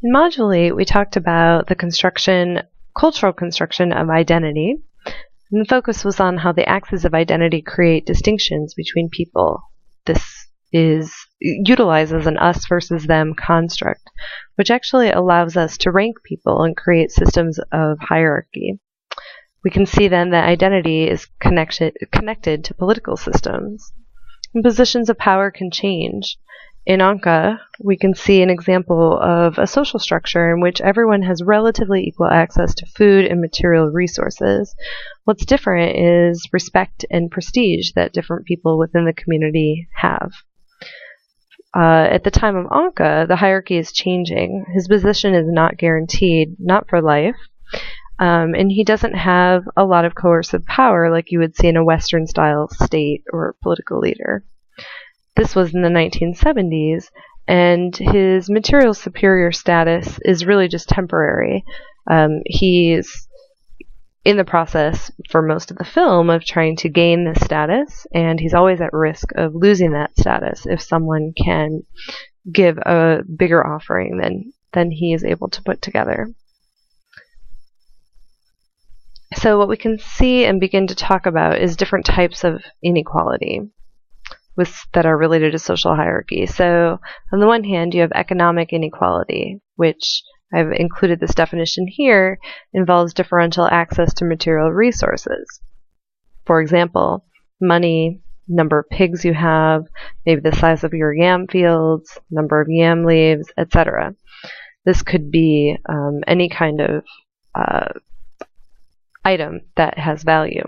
In Modulate, we talked about the cultural construction of identity, and the focus was on how the axes of identity create distinctions between people. This utilizes an us versus them construct, which actually allows us to rank people and create systems of hierarchy. We can see then that identity is connected to political systems. And positions of power can change. In Anka, we can see an example of a social structure in which everyone has relatively equal access to food and material resources. What's different is respect and prestige that different people within the community have. At the time of Anka, the hierarchy is changing. His position is not guaranteed, not for life, and he doesn't have a lot of coercive power like you would see in a Western-style state or political leader. This was in the 1970s, and his material superior status is really just temporary. He's in the process for most of the film of trying to gain this status, and he's always at risk of losing that status if someone can give a bigger offering than he is able to put together. So what we can see and begin to talk about is different types of inequality that are related to social hierarchy. So on the one hand, you have economic inequality, which I've included this definition here, involves differential access to material resources. For example, money, number of pigs you have, maybe the size of your yam fields, number of yam leaves, etc. This could be any kind of item that has value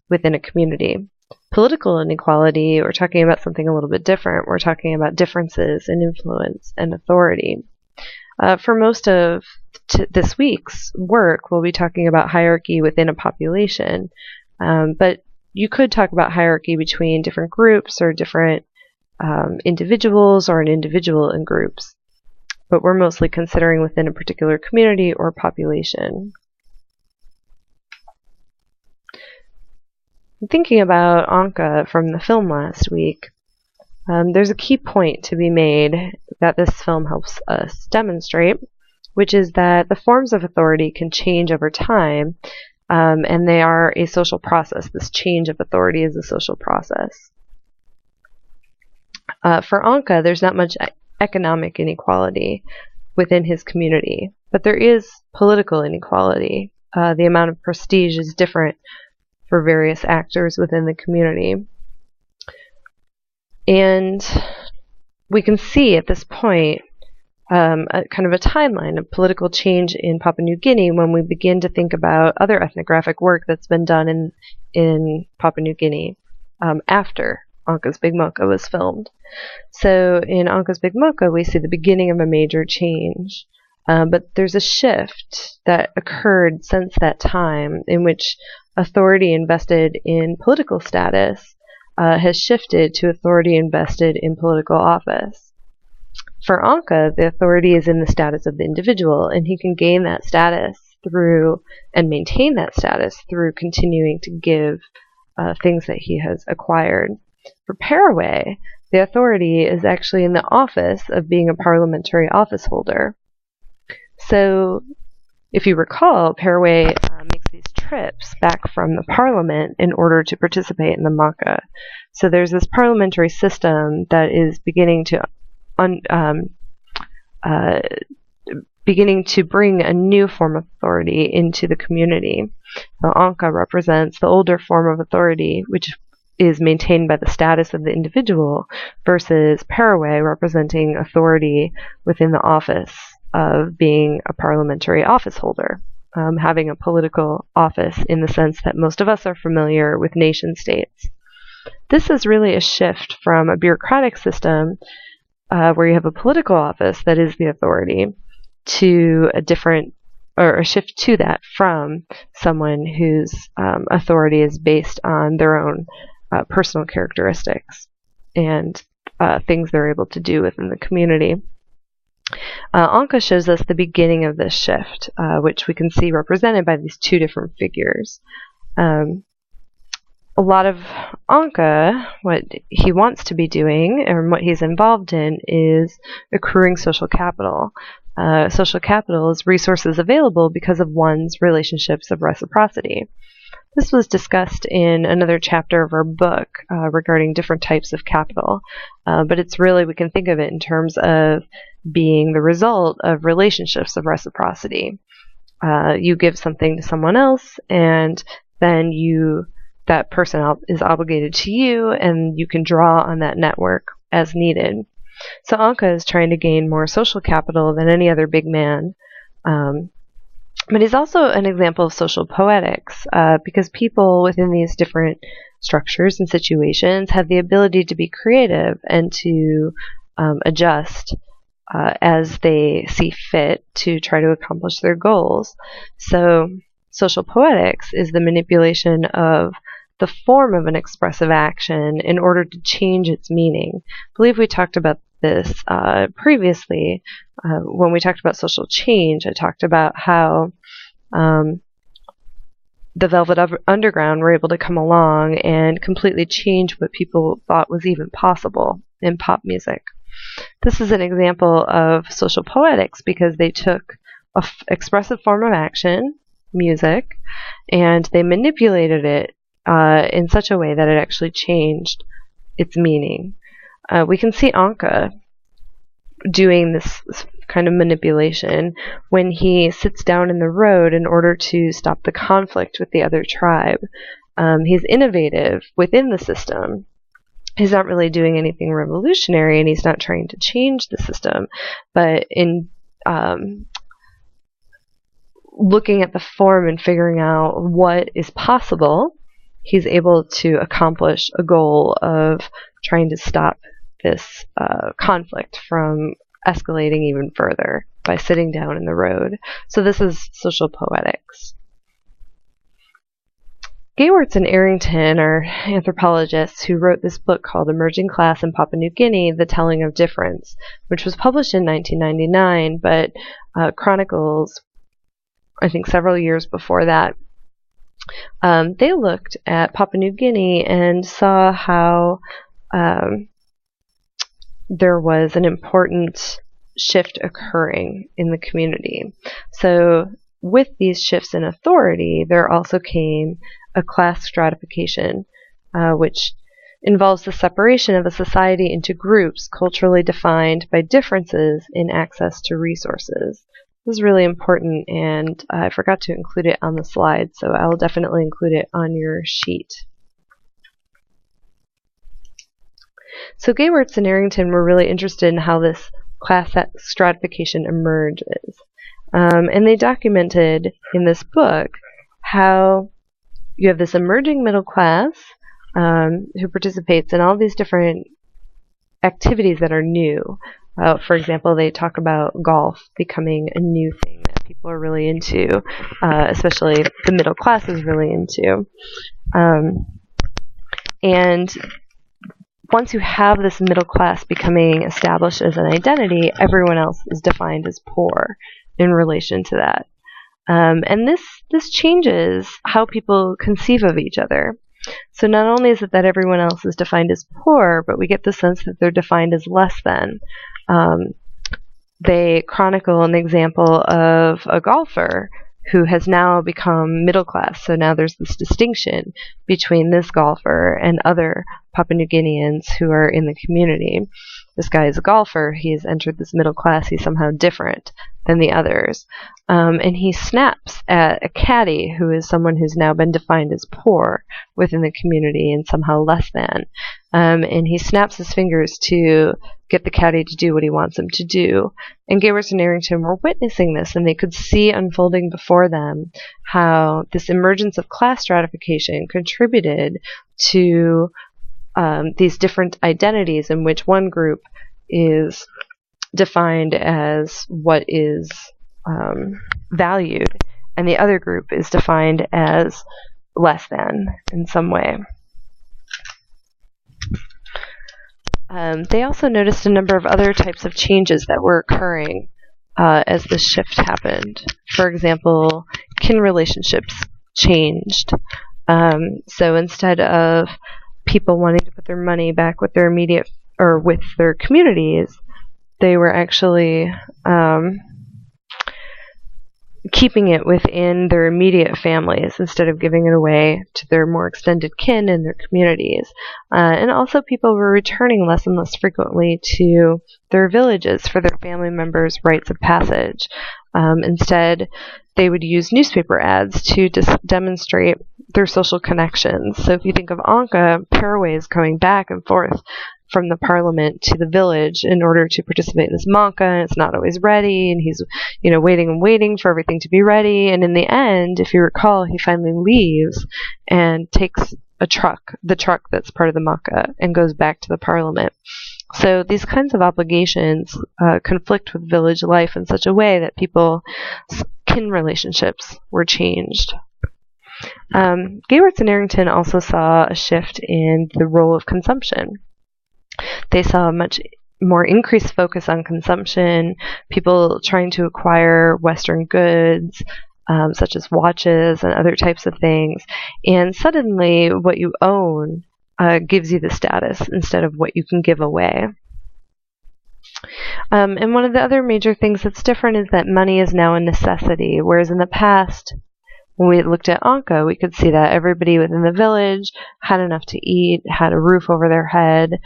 within a community. Political inequality, we're talking about something a little bit different. We're talking about differences in influence and authority. For most of this week's work, we'll be talking about hierarchy within a population, but you could talk about hierarchy between different groups or different individuals or an individual in groups, but we're mostly considering within a particular community or population. Thinking about Anka from the film last week, there's a key point to be made that this film helps us demonstrate, which is that the forms of authority can change over time, and they are a social process. This change of authority is a social process. For Anka, there's not much economic inequality within his community, but there is political inequality. The amount of prestige is different for various actors within the community. And we can see at this point a kind of a timeline of political change in Papua New Guinea when we begin to think about other ethnographic work that's been done in Papua New Guinea after Anka's Big Mocha was filmed. So in Anka's Big Mocha, we see the beginning of a major change. But there's a shift that occurred since that time in which authority invested in political status has shifted to authority invested in political office. For Anka, the authority is in the status of the individual, and he can gain that status through and maintain that status through continuing to give things that he has acquired. For Paraway, the authority is actually in the office of being a parliamentary office holder. So, if you recall, Paraway makes these trips back from the parliament in order to participate in the Maka. So there's this parliamentary system that is beginning to bring a new form of authority into the community. So Anka represents the older form of authority, which is maintained by the status of the individual, versus Paraway representing authority within the office of being a parliamentary office holder, having a political office in the sense that most of us are familiar with nation states. This is really a shift from a bureaucratic system where you have a political office that is the authority to a shift to that from someone whose authority is based on their own personal characteristics and things they're able to do within the community. Anka shows us the beginning of this shift, which we can see represented by these two different figures. a lot of Anka, what he wants to be doing and what he's involved in is accruing social capital. Social capital is resources available because of one's relationships of reciprocity. This was discussed in another chapter of our book regarding different types of capital, but it's really, we can think of it in terms of being the result of relationships of reciprocity. You give something to someone else, and then that person is obligated to you, and you can draw on that network as needed. So Anka is trying to gain more social capital than any other big man. But he's also an example of social poetics, because people within these different structures and situations have the ability to be creative and to adjust as they see fit to try to accomplish their goals. So social poetics is the manipulation of the form of an expressive action in order to change its meaning. I believe we talked about this previously when we talked about social change. I talked about how the Velvet Underground were able to come along and completely change what people thought was even possible in pop music. This is an example of social poetics because they took an expressive form of action, music, and they manipulated it in such a way that it actually changed its meaning. We can see Anka doing this kind of manipulation when he sits down in the road in order to stop the conflict with the other tribe. He's innovative within the system. He's not really doing anything revolutionary, and he's not trying to change the system, but in looking at the form and figuring out what is possible, he's able to accomplish a goal of trying to stop this conflict from escalating even further by sitting down in the road. So this is social poetics. Gayworts and Arrington are anthropologists who wrote this book called Emerging Class in Papua New Guinea, The Telling of Difference, which was published in 1999, but chronicles, I think, several years before that. They looked at Papua New Guinea and saw how there was an important shift occurring in the community. So with these shifts in authority, there also came a class stratification, which involves the separation of a society into groups culturally defined by differences in access to resources. This is really important, and I forgot to include it on the slide, so I will definitely include it on your sheet. So Gayworts and Arrington were really interested in how this class stratification emerges. And they documented in this book how you have this emerging middle class who participates in all these different activities that are new. For example, they talk about golf becoming a new thing that people are really into, especially the middle class is really into. And once you have this middle class becoming established as an identity, everyone else is defined as poor in relation to that. And this changes how people conceive of each other. So not only is it that everyone else is defined as poor, but we get the sense that they're defined as less than. They chronicle an example of a golfer who has now become middle class. So now there's this distinction between this golfer and other Papua New Guineans who are in the community. This guy is a golfer. He has entered this middle class. He's somehow different than the others. And he snaps at a caddy who is someone who's now been defined as poor within the community and somehow less than. And he snaps his fingers to get the caddy to do what he wants him to do. And Gayworts and Arrington were witnessing this, and they could see unfolding before them how this emergence of class stratification contributed to these different identities in which one group is defined as what is valued, and the other group is defined as less than in some way. They also noticed a number of other types of changes that were occurring as this shift happened. For example, kin relationships changed. So instead of people wanting to put their money back with their immediate or with their communities, they were actually keeping it within their immediate families instead of giving it away to their more extended kin and their communities. And also people were returning less and less frequently to their villages for their family members' rites of passage. Instead, they would use newspaper ads to demonstrate their social connections. So if you think of Anka, Paraway is coming back and forth from the parliament to the village in order to participate in this manka, and it's not always ready, and he's, waiting and waiting for everything to be ready, and in the end, if you recall, he finally leaves and takes the truck that's part of the manka, and goes back to the parliament. So these kinds of obligations conflict with village life in such a way that people's kin relationships were changed. Gaywerts and Arrington also saw a shift in the role of consumption. They saw a much more increased focus on consumption, people trying to acquire Western goods, such as watches and other types of things. And suddenly what you own gives you the status instead of what you can give away. And one of the other major things that's different is that money is now a necessity, whereas in the past, when we looked at Anka, we could see that everybody within the village had enough to eat, had a roof over their head,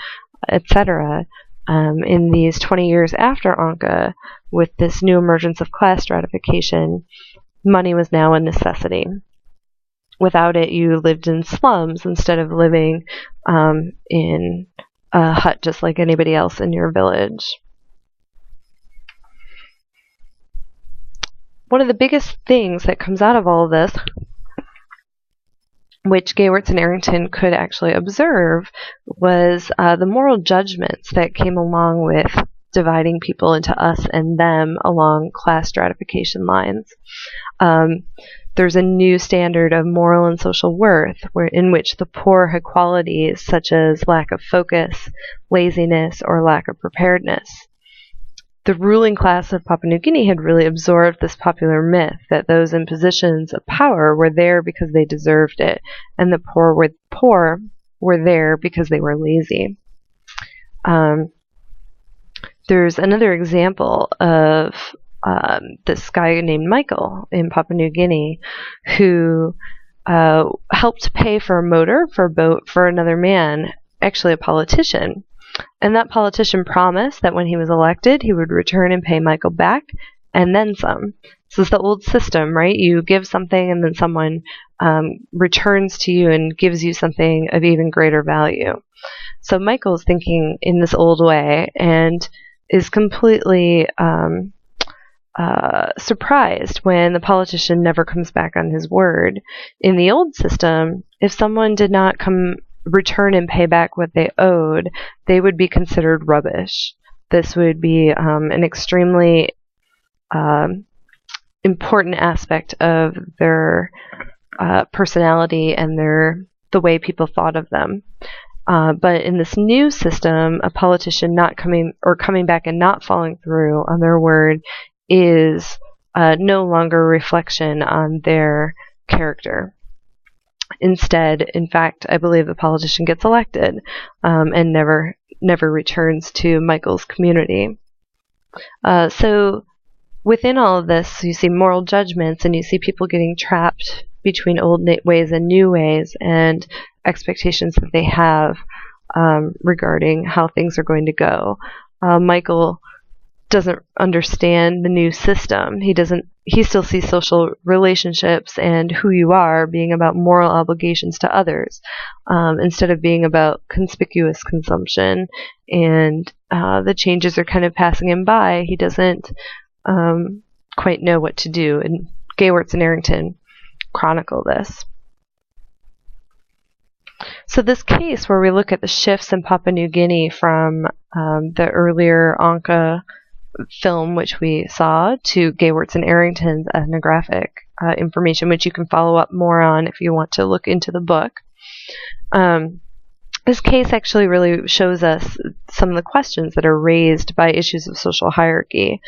etc. In these 20 years after Anka, with this new emergence of class stratification, money was now a necessity. Without it, you lived in slums instead of living in a hut just like anybody else in your village. One of the biggest things that comes out of all of this, which Gaywerts and Arrington could actually observe, was the moral judgments that came along with dividing people into us and them along class stratification lines. There's a new standard of moral and social worth in which the poor had qualities such as lack of focus, laziness, or lack of preparedness. The ruling class of Papua New Guinea had really absorbed this popular myth that those in positions of power were there because they deserved it, and the poor were there because they were lazy. There's another example of this guy named Michael in Papua New Guinea who helped pay for a motor for a boat for another man, actually a politician. And that politician promised that when he was elected, he would return and pay Michael back, and then some. This is the old system, right? You give something, and then someone returns to you and gives you something of even greater value. So Michael's thinking in this old way, and is completely surprised when the politician never comes back on his word. In the old system, if someone did not return and pay back what they owed, they would be considered rubbish. This would be an extremely important aspect of their personality and the way people thought of them. But in this new system, a politician not coming back and not following through on their word is no longer a reflection on their character. Instead, in fact, I believe the politician gets elected and never returns to Michael's community. So within all of this, you see moral judgments, and you see people getting trapped between old ways and new ways, and expectations that they have regarding how things are going to go. Michael doesn't understand the new system. He still sees social relationships and who you are being about moral obligations to others, instead of being about conspicuous consumption, and the changes are kind of passing him by. He doesn't quite know what to do, and Gaywerts and Arrington chronicle this. So this case where we look at the shifts in Papua New Guinea from the earlier Anka film, which we saw, to Gaywerts and Arrington's ethnographic information, which you can follow up more on if you want to look into the book. This case actually really shows us some of the questions that are raised by issues of social hierarchy.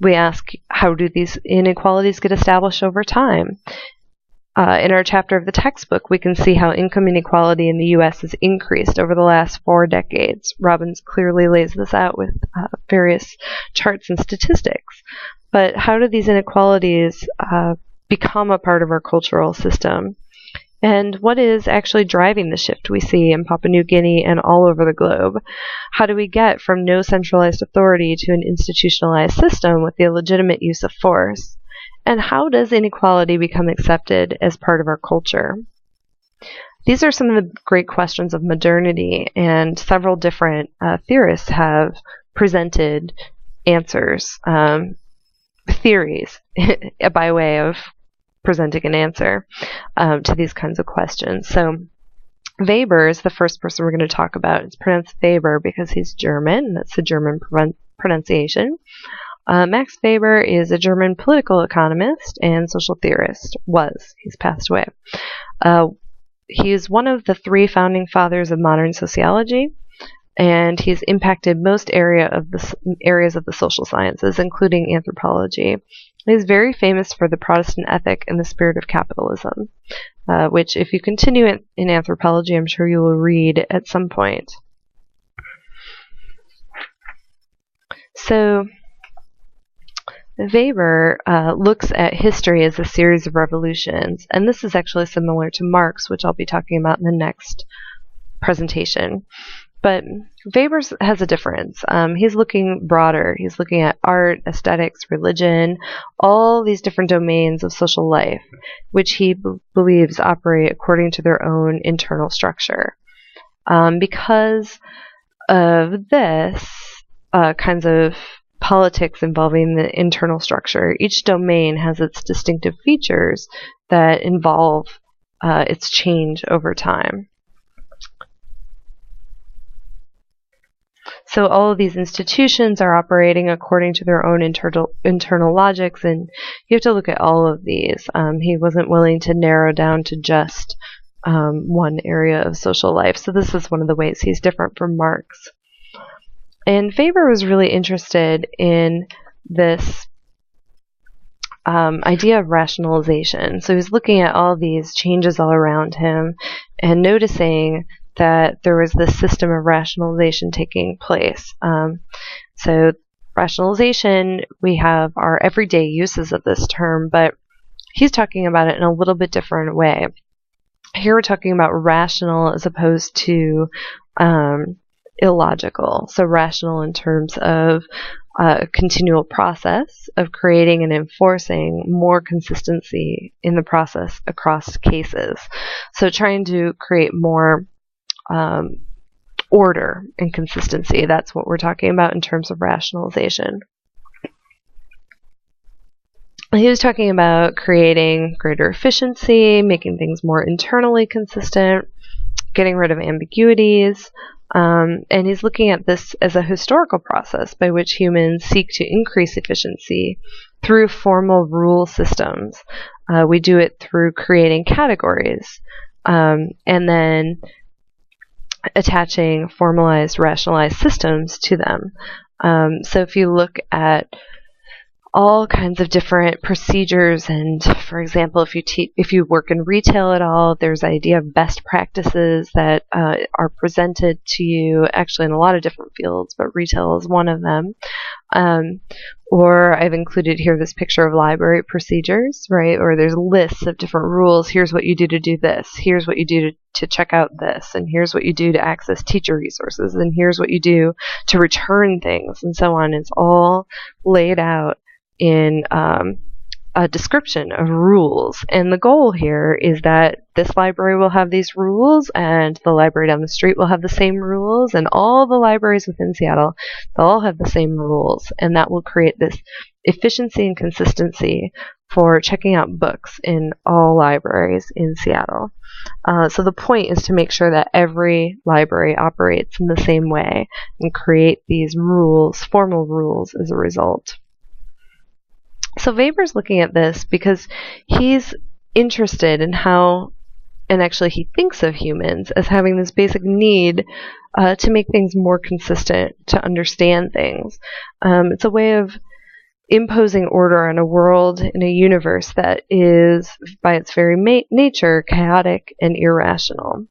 We ask, how do these inequalities get established over time? In our chapter of the textbook, we can see how income inequality in the U.S. has increased over the last 4 decades. Robbins clearly lays this out with various charts and statistics. But how do these inequalities become a part of our cultural system? And what is actually driving the shift we see in Papua New Guinea and all over the globe? How do we get from no centralized authority to an institutionalized system with the legitimate use of force? And how does inequality become accepted as part of our culture? These are some of the great questions of modernity, and several different theorists have presented answers, theories, by way of presenting an answer to these kinds of questions. So Weber is the first person we're going to talk about. It's pronounced Weber because he's German. That's the German pronunciation. Max Weber is a German political economist and social theorist. He's passed away. He is one of the 3 founding fathers of modern sociology, and he's impacted most areas of the social sciences, including anthropology. He's very famous for the Protestant ethic and the spirit of capitalism, which, if you continue in anthropology, I'm sure you will read at some point. So Weber looks at history as a series of revolutions, and this is actually similar to Marx, which I'll be talking about in the next presentation. But Weber has a difference. He's looking broader. He's looking at art, aesthetics, religion, all these different domains of social life, which he believes operate according to their own internal structure. Because of this kinds of politics involving the internal structure, each domain has its distinctive features that involve its change over time. So all of these institutions are operating according to their own internal logics, and you have to look at all of these. He wasn't willing to narrow down to just one area of social life. So this is one of the ways he's different from Marx. And Weber was really interested in this idea of rationalization. So he's looking at all these changes all around him and noticing that there was this system of rationalization taking place. So rationalization, we have our everyday uses of this term, but he's talking about it in a little bit different way. Here we're talking about rational as opposed to illogical. So rational in terms of a continual process of creating and enforcing more consistency in the process across cases. So trying to create more order and consistency. That's what we're talking about in terms of rationalization. He was talking about creating greater efficiency, making things more internally consistent, getting rid of ambiguities, and he's looking at this as a historical process by which humans seek to increase efficiency through formal rule systems. We do it through creating categories and then attaching formalized, rationalized systems to them. So if you look at all kinds of different procedures, and for example, if you work in retail at all, there's the idea of best practices that are presented to you actually in a lot of different fields, but retail is one of them. Or I've included here this picture of library procedures, right? Or there's lists of different rules. Here's what you do to do this. Here's what you do to check out this. And here's what you do to access teacher resources. And here's what you do to return things, and so on. It's all laid out in a description of rules. And the goal here is that this library will have these rules, and the library down the street will have the same rules, and all the libraries within Seattle, they'll all have the same rules. And that will create this efficiency and consistency for checking out books in all libraries in Seattle. So the point is to make sure that every library operates in the same way and create these rules, formal rules, as a result. So Weber's looking at this because he's interested in how, and actually he thinks of humans as having this basic need to make things more consistent, to understand things. It's a way of imposing order on a world in a universe that is, by its very nature, chaotic and irrational.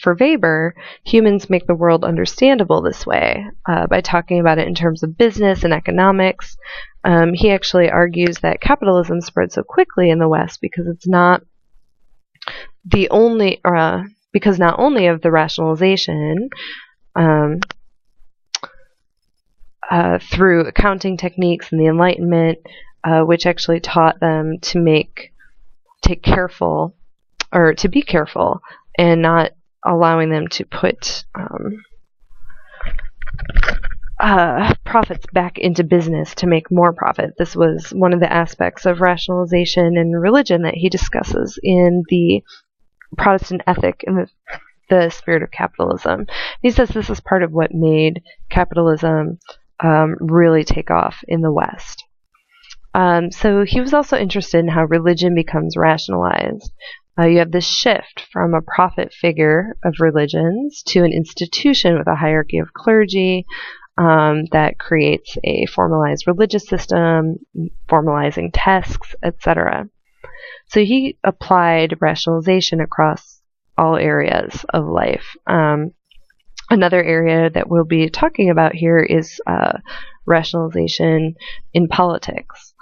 For Weber, humans make the world understandable this way by talking about it in terms of business and economics. He actually argues that capitalism spread so quickly in the West because it's not the only, because not only of the rationalization through accounting techniques and the Enlightenment, which actually taught them to be careful and not allowing them to put profits back into business to make more profit. This was one of the aspects of rationalization and religion that he discusses in the Protestant Ethic and the Spirit of Capitalism. He says this is part of what made capitalism really take off in the West. So he was also interested in how religion becomes rationalized. You have this shift from a prophet figure of religions to an institution with a hierarchy of clergy that creates a formalized religious system, formalizing tests, etc. So he applied rationalization across all areas of life. Another area that we'll be talking about here is rationalization in politics.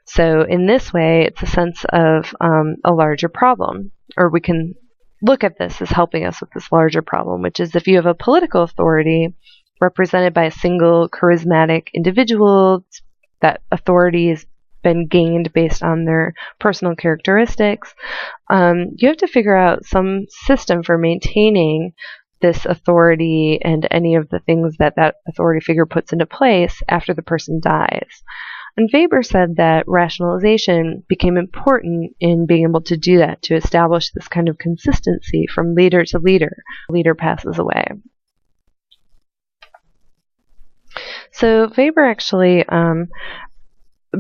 So in this way, it's a sense of a larger problem, or we can look at this as helping us with this larger problem, which is if you have a political authority represented by a single charismatic individual, that authority has been gained based on their personal characteristics, you have to figure out some system for maintaining this authority and any of the things that that authority figure puts into place after the person dies. And Weber said that rationalization became important in being able to do that, to establish this kind of consistency from leader to leader. Leader passes away. So Weber actually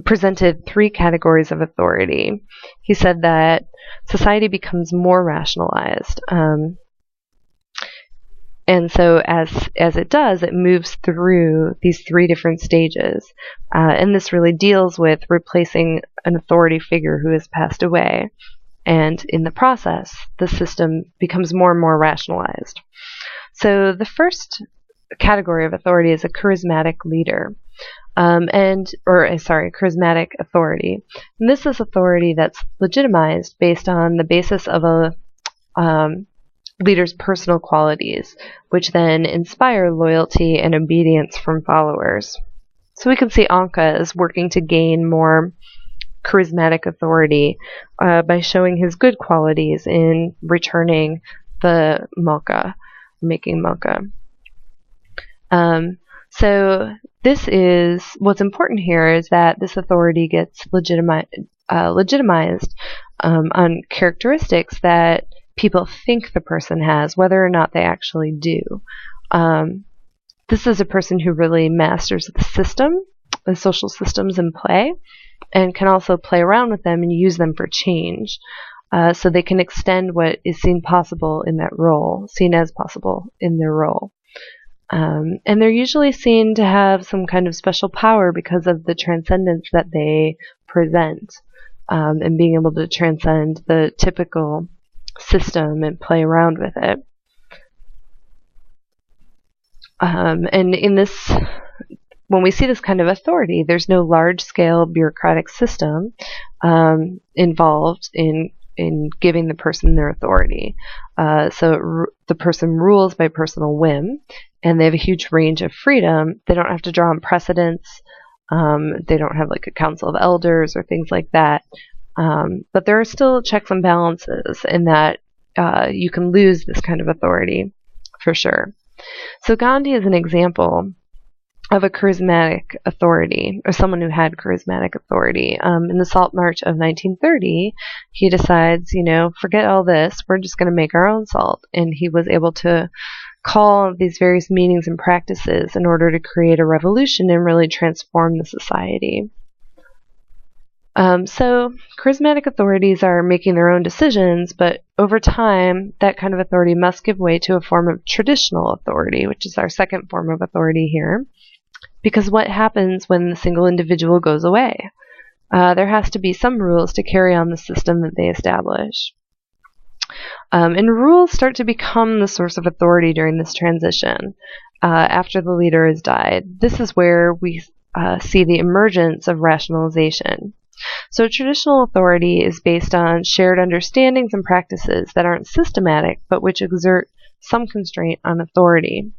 presented three categories of authority. He said that society becomes more rationalized. And so as it does, it moves through these three different stages. And this really deals with replacing an authority figure who has passed away. And in the process, the system becomes more and more rationalized. So the first category of authority is a charismatic leader. Charismatic authority. And this is authority that's legitimized based on the basis of a leader's personal qualities, which then inspire loyalty and obedience from followers. So we can see Anka is working to gain more charismatic authority by showing his good qualities in returning the Malka, making Malka. So this is what's important here is that this authority gets legitimized on characteristics that people think the person has, whether or not they actually do. This is a person who really masters the system, the social systems in play, and can also play around with them and use them for change. So they can extend what is seen as possible in their role. And they're usually seen to have some kind of special power because of the transcendence that they present, and being able to transcend the typical system and play around with it. And in this, when we see this kind of authority, there's no large-scale bureaucratic system involved in giving the person their authority. So the person rules by personal whim, and they have a huge range of freedom. They don't have to draw on precedents. They don't have like a council of elders or things like that. But there are still checks and balances in that you can lose this kind of authority for sure. So Gandhi is an example of a charismatic authority, or someone who had charismatic authority. In the Salt March of 1930, he decides, forget all this, we're just going to make our own salt. And he was able to call these various meanings and practices in order to create a revolution and really transform the society. So charismatic authorities are making their own decisions, but over time, that kind of authority must give way to a form of traditional authority, which is our second form of authority here. Because what happens when the single individual goes away? There has to be some rules to carry on the system that they establish. And rules start to become the source of authority during this transition after the leader has died. This is where we see the emergence of rationalization. So traditional authority is based on shared understandings and practices that aren't systematic, but which exert some constraint on authority.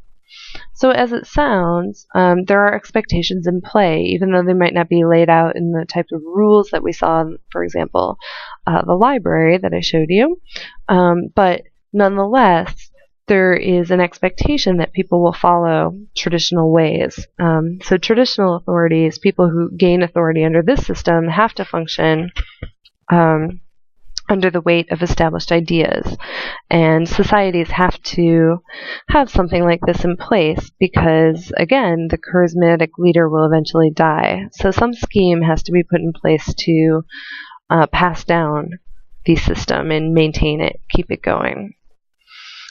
So as it sounds, there are expectations in play, even though they might not be laid out in the type of rules that we saw, for example, the library that I showed you. But nonetheless, there is an expectation that people will follow traditional ways. So traditional authorities, people who gain authority under this system, have to function under the weight of established ideas. And societies have to have something like this in place because, again, the charismatic leader will eventually die. So some scheme has to be put in place to pass down the system and maintain it, keep it going.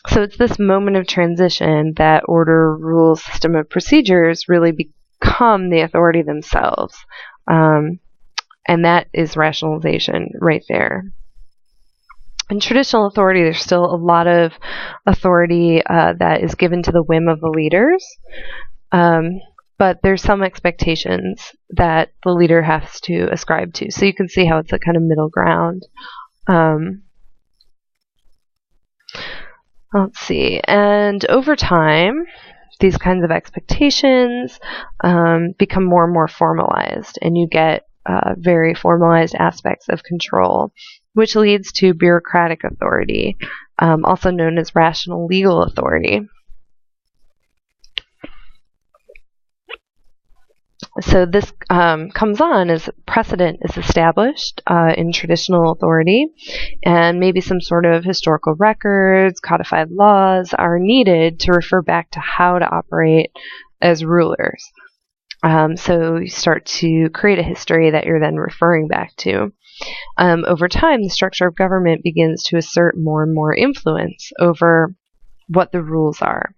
So it's this moment of transition that order, rules, system of procedures really become the authority themselves. And that is rationalization right there. In traditional authority, there's still a lot of authority that is given to the whim of the leaders. But there's some expectations that the leader has to ascribe to. So you can see how it's a kind of middle ground. Let's see. And over time, these kinds of expectations become more and more formalized, and you get very formalized aspects of control, which leads to bureaucratic authority, also known as rational legal authority. So this comes on as precedent is established in traditional authority, and maybe some sort of historical records, codified laws are needed to refer back to how to operate as rulers. So you start to create a history that you're then referring back to. Over time, the structure of government begins to assert more and more influence over what the rules are.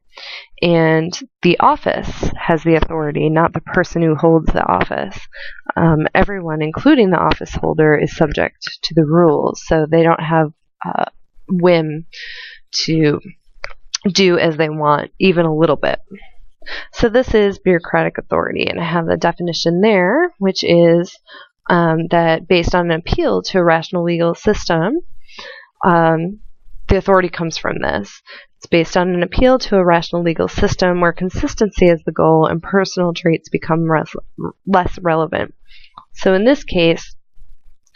And the office has the authority, not the person who holds the office. Everyone, including the office holder, is subject to the rules, so they don't have whim to do as they want, even a little bit. So this is bureaucratic authority, and I have the definition there, which is that based on an appeal to a rational legal system, the authority comes from this. It's based on an appeal to a rational legal system where consistency is the goal and personal traits become less relevant. So in this case,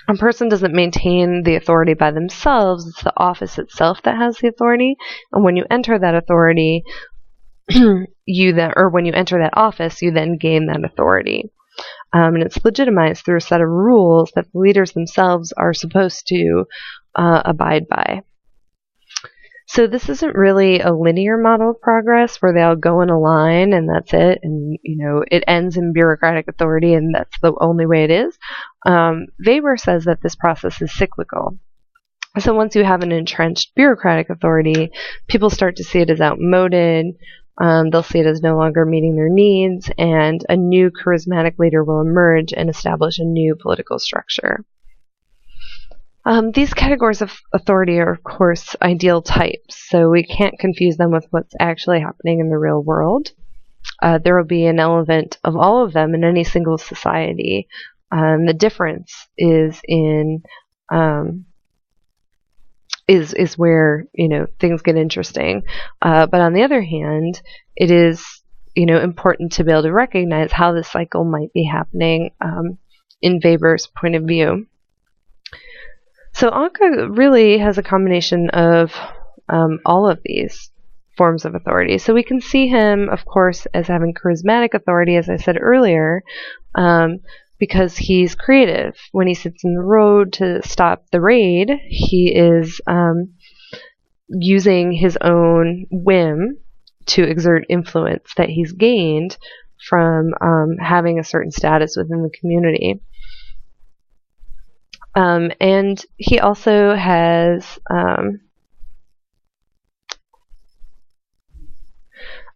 a person doesn't maintain the authority by themselves. It's the office itself that has the authority. And when you enter that authority, when you enter that office, you then gain that authority. And it's legitimized through a set of rules that the leaders themselves are supposed to abide by. So this isn't really a linear model of progress where they all go in a line and that's it, and it ends in bureaucratic authority and that's the only way it is. Weber says that this process is cyclical. So once you have an entrenched bureaucratic authority, people start to see it as outmoded. They'll see it as no longer meeting their needs, and a new charismatic leader will emerge and establish a new political structure. These categories of authority are, of course, ideal types, so we can't confuse them with what's actually happening in the real world. There will be an element of all of them in any single society. The difference is in is where things get interesting. But on the other hand, it is important to be able to recognize how this cycle might be happening in Weber's point of view. So Anka really has a combination of all of these forms of authority. So we can see him, of course, as having charismatic authority, as I said earlier, because he's creative. When he sits in the road to stop the raid, he is using his own whim to exert influence that he's gained from having a certain status within the community. And he also has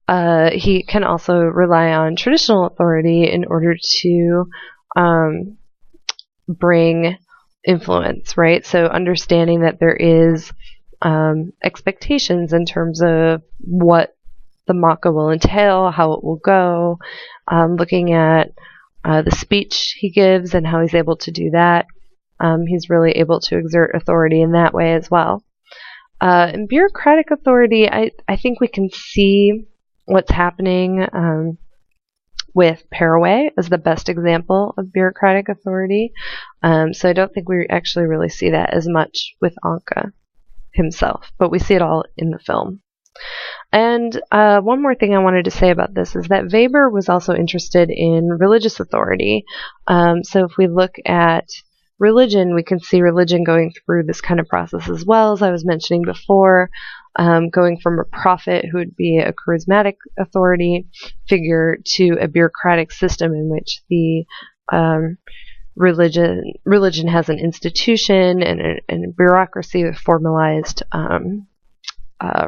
he can also rely on traditional authority in order to bring influence, right? So understanding that there is expectations in terms of what the Maka will entail, how it will go, looking at the speech he gives and how he's able to do that. He's really able to exert authority in that way as well. In bureaucratic authority, I think we can see what's happening with Paraway as the best example of bureaucratic authority. So I don't think we actually really see that as much with Anka himself, but we see it all in the film. And one more thing I wanted to say about this is that Weber was also interested in religious authority. So if we look at religion, we can see religion going through this kind of process as well, as I was mentioning before, going from a prophet who would be a charismatic authority figure to a bureaucratic system in which the religion has an institution and a bureaucracy with formalized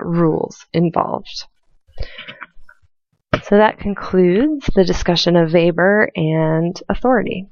rules involved. So that concludes the discussion of Weber and authority.